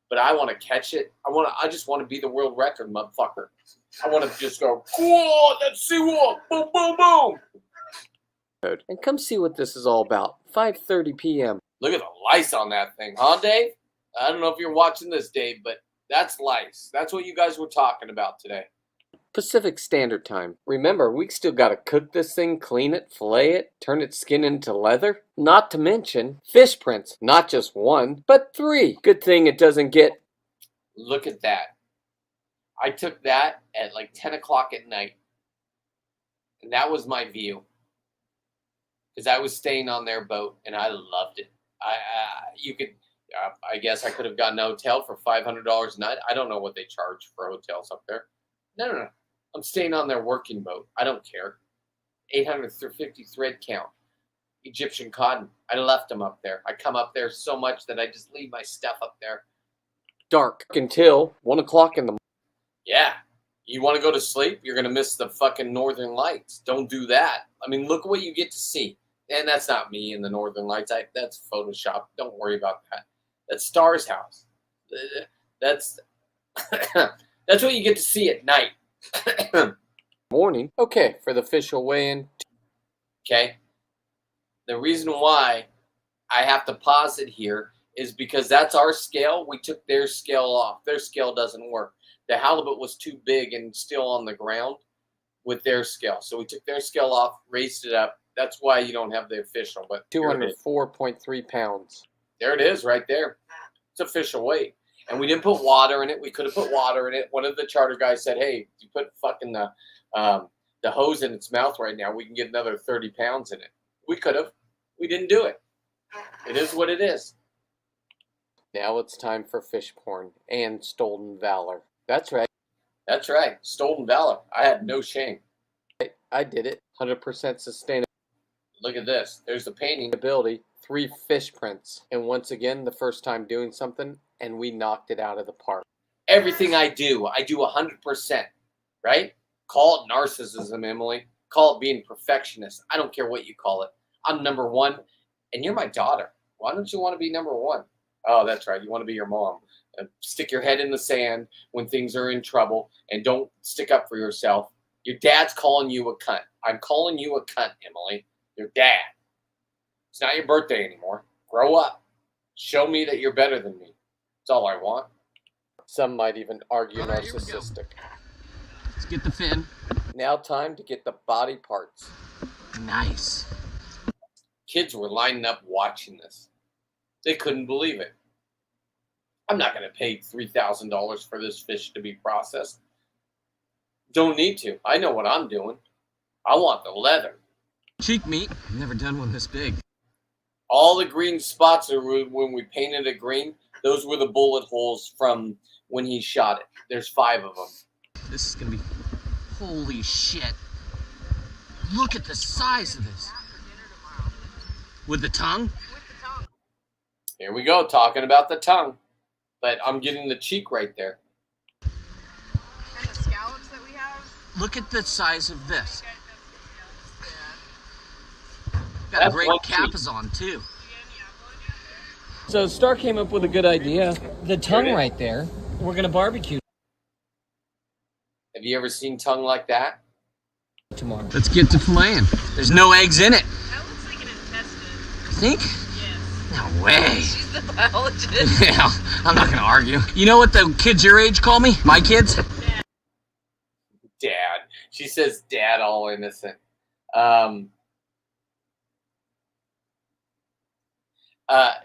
but I want to catch it. I just want to be the world record, motherfucker. I want to just go, whoa, that's seawall, boom, boom, boom. And come see what this is all about. 5:30 p.m. Look at the lice on that thing, huh, Dave? I don't know if you're watching this, Dave, but that's lice. That's what you guys were talking about today. Pacific Standard Time. Remember, we still gotta cook this thing, clean it, fillet it, turn its skin into leather. Not to mention fish prints. Not just 1, but 3. Good thing it doesn't get... Look at that. I took that at like 10 o'clock at night. And that was my view. Because I was staying on their boat, and I loved it. I guess I could have gotten a hotel for $500 a night. I don't know what they charge for hotels up there. No. I'm staying on their working boat. I don't care. 850 thread count. Egyptian cotton. I left them up there. I come up there so much that I just leave my stuff up there. Dark until 1 o'clock in the morning. Yeah. You want to go to sleep? You're going to miss the fucking northern lights. Don't do that. I mean, look what you get to see. And that's not me in the northern lights. That's Photoshop. Don't worry about that. That's Star's house. That's that's what you get to see at night. Morning. Okay, for the official weigh-in. Okay? The reason why I have to pause it here is because that's our scale. We took their scale off. Their scale doesn't work. The halibut was too big and still on the ground with their scale. So we took their scale off, raised it up. That's why you don't have the official. But 204.3 pounds. there it is right there. It's official weight. And we didn't put water in it. We could have put water in it. One of the charter guys said, hey, if you put fucking the hose in its mouth right now, we can get another 30 pounds in it. We could have. We didn't do it. It is what it is. Now it's time for fish porn and stolen valor. That's right. That's right. Stolen valor. I had no shame. I did it. 100% sustainable. Look at this. There's the painting. Ability. 3 fish prints. And once again, the first time doing something, and we knocked it out of the park. Everything I do 100%. Right? Call it narcissism, Emily. Call it being perfectionist. I don't care what you call it. I'm number one, and you're my daughter. Why don't you want to be number one? Oh, that's right. You want to be your mom. Stick your head in the sand when things are in trouble, and don't stick up for yourself. Your dad's calling you a cunt. I'm calling you a cunt, Emily. Your dad. It's not your birthday anymore. Grow up. Show me that you're better than me. That's all I want. Some might even argue narcissistic. Let's get the fin. Now time to get the body parts. Nice. Kids were lining up watching this. They couldn't believe it. I'm not going to pay $3,000 for this fish to be processed. Don't need to. I know what I'm doing. I want the leather. Cheek meat. I've never done one this big. All the green spots are when we painted it green. Those were the bullet holes from when he shot it. There's 5 of them. This is going to be... Holy shit. Look at the size of this. With the tongue? Here we go, talking about the tongue. But I'm getting the cheek right there. And the scallops that we have. Look at the size of this. Got That's a great one capizon too. So Star came up with a good idea. The tongue right there, we're gonna barbecue Have you ever seen tongue like that? tomorrow. Let's get to filleting. There's no eggs in it. That looks like an intestine. You think? Yes. No way. She's the biologist. Yeah, I'm not gonna argue. You know what the kids your age call me? My kids? Dad. She says dad all innocent.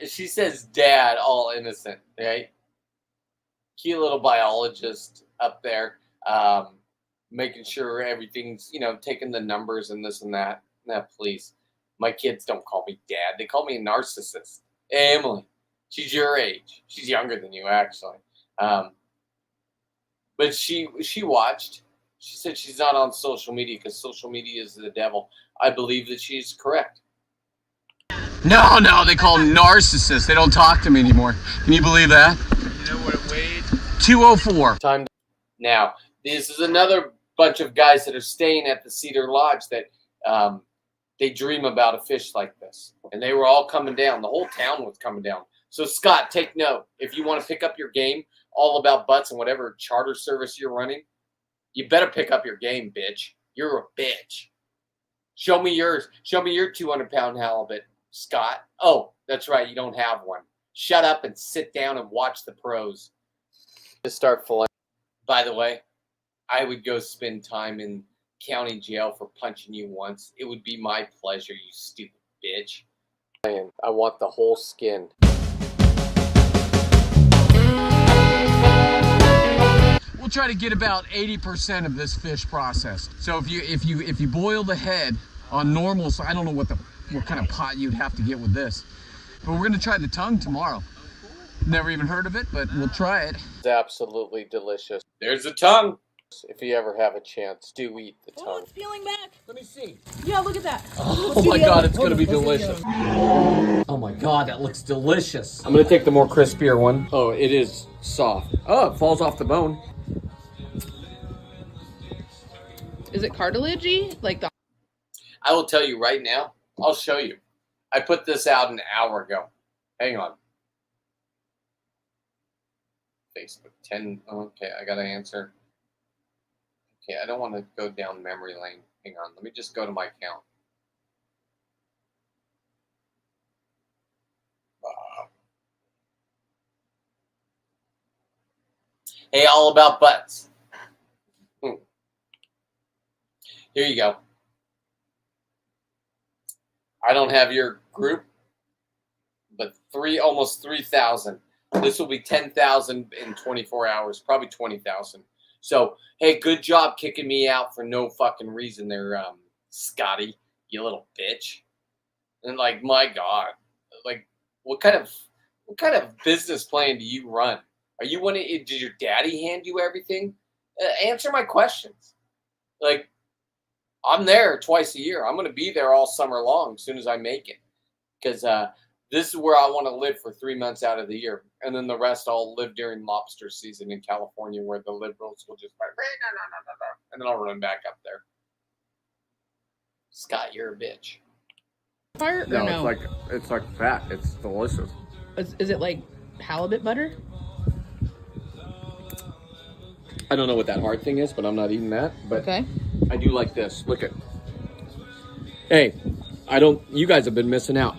She says dad all innocent, right? Cute little biologist up there, making sure everything's, taking the numbers and this and that. Nah, please. My kids don't call me dad. They call me a narcissist. Hey, Emily, she's your age. She's younger than you, actually. But she watched. She said she's not on social media because social media is the devil. I believe that she's correct. No, they call them narcissists. They don't talk to me anymore. Can you believe that? You know what it weighed? 204. Time. Now, this is another bunch of guys that are staying at the Cedar Lodge that they dream about a fish like this. And they were all coming down. The whole town was coming down. So, Scott, take note. If you want to pick up your game all about butts and whatever charter service you're running, you better pick up your game, bitch. You're a bitch. Show me yours. Show me your 200-pound halibut, Scott. Oh, that's right. You don't have one. Shut up and sit down and watch the pros. Just start filleting. By the way, I would go spend time in county jail for punching you once. It would be my pleasure, you stupid bitch. I want the whole skin. We'll try to get about 80% of this fish processed. So if you boil the head on normal, so I don't know what kind of pot you'd have to get with this, but we're gonna try the tongue tomorrow. Never even heard of it, but we'll try it. It's absolutely delicious. There's the tongue. If you ever have a chance, do eat the Oh, tongue. it's peeling back. Let me see. Yeah, look at that. Oh my god, it's gonna be delicious. Oh my god, that looks delicious. I'm gonna take the more crispier one. Oh, it is soft. Oh, it falls off the bone. Is it cartilagey? Like the I will tell you right now. I'll show you. I put this out an hour ago. Hang on. Facebook 10. Okay, I got to answer. Okay, I don't want to go down memory lane. Hang on. Let me just go to my account. Hey, all about butts. Here you go. I don't have your group, but almost 3,000. This will be 10,000 in 24 hours, probably 20,000. So, hey, good job kicking me out for no fucking reason there, Scotty, you little bitch. And like, my God, like, what kind of business plan do you run? Are you did your daddy hand you everything? Answer my questions. Like, I'm there twice a year. I'm going to be there all summer long as soon as I make it. Because this is where I want to live for 3 months out of the year. And then the rest I'll live during lobster season in California where the liberals will just like, and then I'll run back up there. Scott, you're a bitch. fire or no? It's like fat. It's delicious. Is it like halibut butter? I don't know what that hard thing is, but I'm not eating that. But Okay. I do like this. Look at. Hey, you guys have been missing out.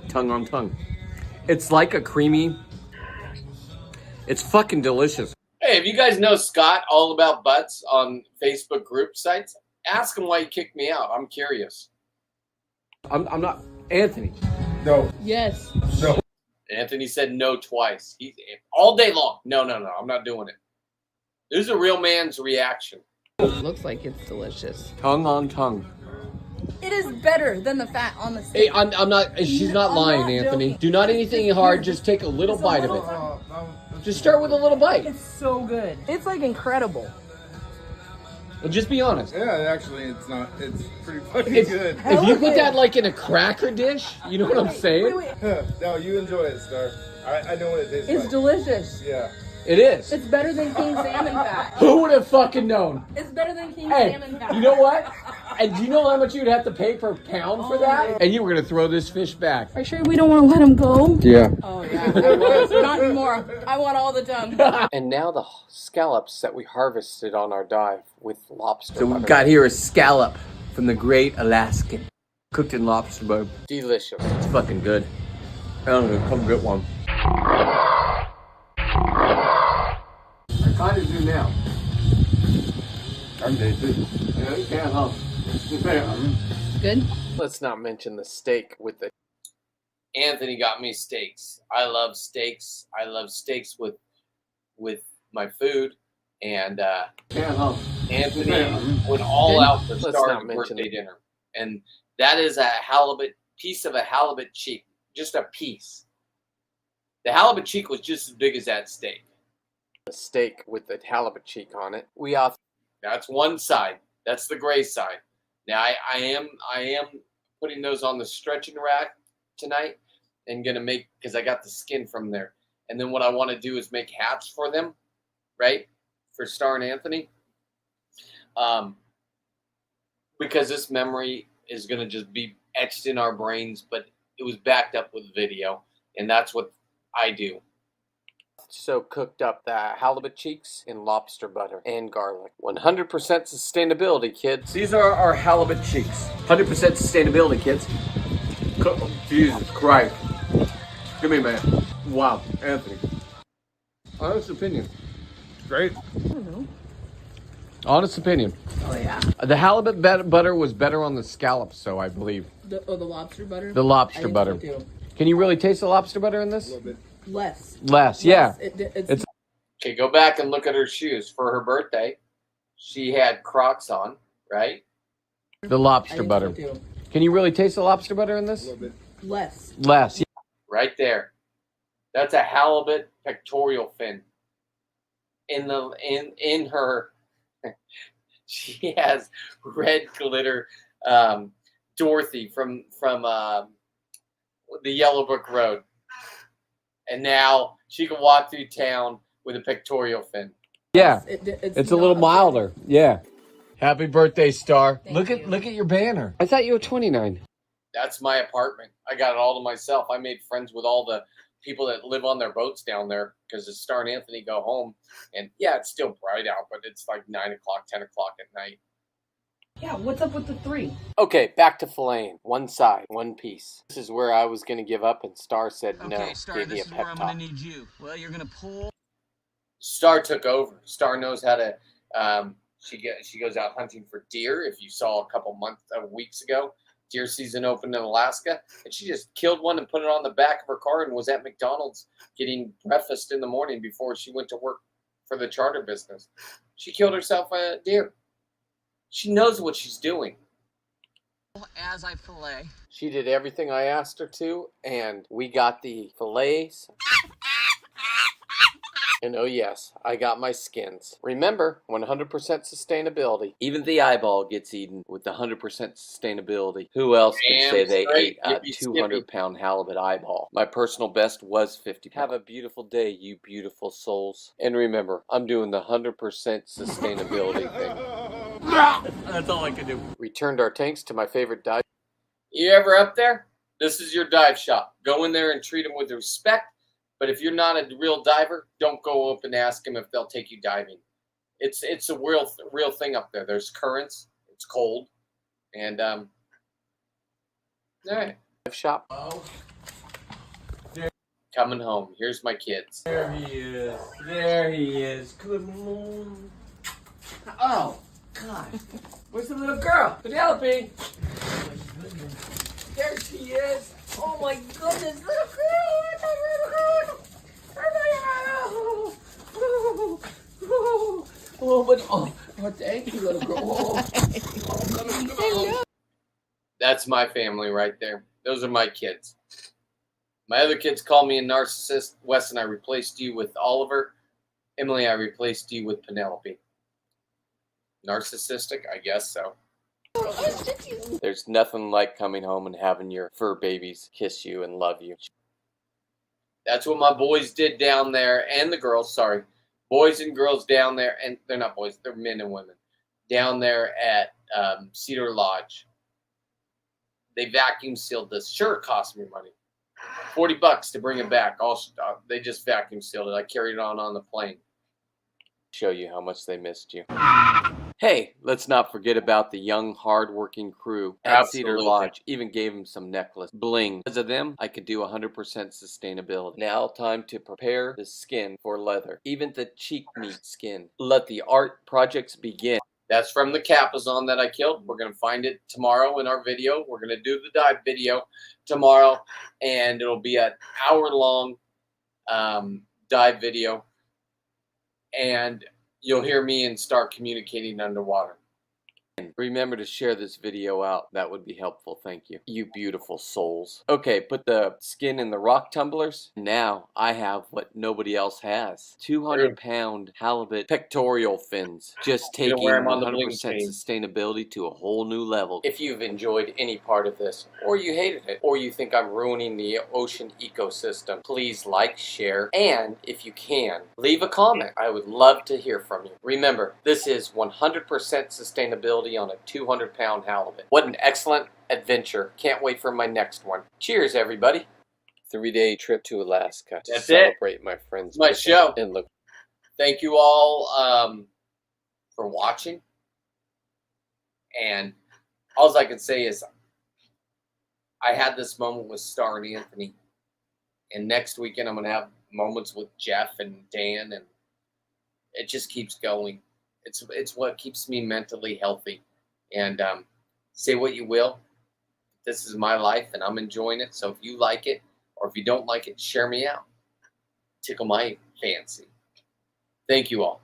Tongue on tongue. It's like a creamy. It's fucking delicious. Hey, if you guys know Scott all about butts on Facebook group sites, Ask him why he kicked me out. I'm curious. I'm not Anthony. No. Yes. No. Anthony said no twice. He all day long. No. I'm not doing it. This is a real man's reaction. Looks like it's delicious. Tongue on tongue. It is better than the fat on the Hey, steak. I'm not. She's not I'm lying, not Anthony. joking. Do not anything hard. Just take a little Just a bite little of it. Just start with a little bite. It's so good. It's like incredible. Well, just be honest. Yeah, actually, it's not. It's pretty fucking If, good. if you put that like in a cracker dish, you know what I'm saying? Wait. No, you enjoy it, Star. I know what it tastes It's like. delicious. Yeah. It is. It's better than king salmon fat. Who would have fucking known? It's better than king Hey, salmon fat. you know what? And do you know how much you'd have to pay per pound for that? And you were gonna throw this fish back. Are you sure we don't want to let him go? Yeah. Oh yeah, I was. Not anymore. I want all the tongue. And now the scallops that we harvested on our dive with lobster So butter. we've got here a scallop from the Great Alaskan, cooked in lobster butter. Delicious. It's fucking good. I don't know, come get one. I kind of do now. I'm tasty. Yeah, you can, huh? Good? Let's not mention the steak with the Anthony got me steaks. I love steaks. I love steaks with my food. And Can, huh? Anthony went all out for Let's Star's not mention birthday it. dinner. And that is a piece of a halibut cheek. Just a piece. The halibut cheek was just as big as that steak. steak with the halibut cheek on it. That's one side. That's the gray side. Now I am putting those on the stretching rack tonight and gonna make, because I got the skin from there. And then what I want to do is make hats for them, right? For Star and Anthony. Because this memory is gonna just be etched in our brains, but it was backed up with video, and that's what I do. So cooked up the halibut cheeks in lobster butter and garlic. 100% sustainability, kids. These are our halibut cheeks. 100% sustainability, kids. Jesus Christ. Give me a minute. Wow, Anthony. Honest opinion. Great. Honest opinion. Oh yeah. The halibut butter was better on the scallops, so I believe. The lobster butter. The lobster butter. Too. Can you really taste the lobster butter in this? A little bit. Less. Less, yeah. It's Okay, go back and look at her shoes. For her birthday, she had Crocs on, right? The lobster butter. Can you really taste the lobster butter in A this? little bit. less. Less. Yeah. Right there. That's a halibut pectoral fin. In her, she has red glitter Dorothy from the Yellow Brick Road. And now she can walk through town with a pectoral fin. Yeah. It's a little milder. Yeah. Happy birthday, Star. Thank you. Look at your banner. I thought you were 29. That's my apartment. I got it all to myself. I made friends with all the people that live on their boats down there because the Star and Anthony go home. And yeah, it's still bright out, but it's like 9 o'clock, 10 o'clock at night. Yeah, what's up with the 3? Okay, back to filleting. One side, one piece. This is where I was going to give up, and Star said no. Okay, Star, Gave me this a is where pep I'm talk. gonna need you. Well, you're gonna pull. Star took over. Star knows how to. She goes out hunting for deer. If you saw a couple weeks ago, deer season opened in Alaska, and she just killed one and put it on the back of her car and was at McDonald's getting breakfast in the morning before she went to work for the charter business. She killed herself a deer. She knows what she's doing. As I fillet. She did everything I asked her to, and we got the fillets. And oh yes, I got my skins. Remember, 100% sustainability. Even the eyeball gets eaten with the 100% sustainability. Who else can Damn say they straight. ate a Give me 200-pound halibut eyeball? My personal best was 50 pounds. Have a beautiful day, you beautiful souls. And remember, I'm doing the 100% sustainability thing. That's all I can do. Returned our tanks to my favorite dive. You ever up there? This is your dive shop. Go in there and treat them with respect. But if you're not a real diver, don't go up and ask them if they'll take you diving. It's a real thing up there. There's currents. It's cold, and all right. Dive shop. Coming home. Here's my kids. There he is. There he is. Good morning. Oh, God. Where's the little girl? Penelope! There she is. Oh my goodness, little girl! Oh, but oh, thank you, little girl. Oh, That's my family right there. Those are my kids. My other kids call me a narcissist. Weston, I replaced you with Oliver. Emily, I replaced you with Penelope. Narcissistic? I guess so. There's nothing like coming home and having your fur babies kiss you and love you. That's what my boys did down there, and the girls, sorry. Boys and girls down there, and they're not boys, they're men and women, down there at Cedar Lodge. They vacuum sealed this. Sure, it cost me money. $40 to bring it back. They just vacuum sealed it. I carried it on the plane. Show you how much they missed you. Hey, let's not forget about the young, hard-working crew at Cedar Absolutely. Lodge. Even gave them some necklace bling. Because of them, I could do 100% sustainability. Now, time to prepare the skin for leather. Even the cheek meat skin. Let the art projects begin. That's from the Capazon that I killed. We're going to find it tomorrow in our video. We're going to do the dive video tomorrow, and it'll be an hour-long dive video, and you'll hear me and start communicating underwater. And remember to share this video out. That would be helpful. Thank you. You beautiful souls. Okay, put the skin in the rock tumblers. Now I have what nobody else has. 200-pound halibut pectoral fins. Just You're taking gonna wear 'em on the 100% bling chain. sustainability to a whole new level. If you've enjoyed any part of this, or you hated it, or you think I'm ruining the ocean ecosystem, please like, share, and if you can, leave a comment. I would love to hear from you. Remember, this is 100% sustainability on a 200-pound halibut. What an excellent adventure. Can't wait for my next one. Cheers, everybody. 3-day trip to Alaska to That's celebrate my friend's My birthday. show. And look, Thank you all for watching. And all I can say is I had this moment with Star and Anthony. And next weekend I'm going to have moments with Jeff and Dan. And it just keeps going. It's what keeps me mentally healthy. And say what you will. This is my life, and I'm enjoying it. So if you like it, or if you don't like it, share me out. Tickle my fancy. Thank you all.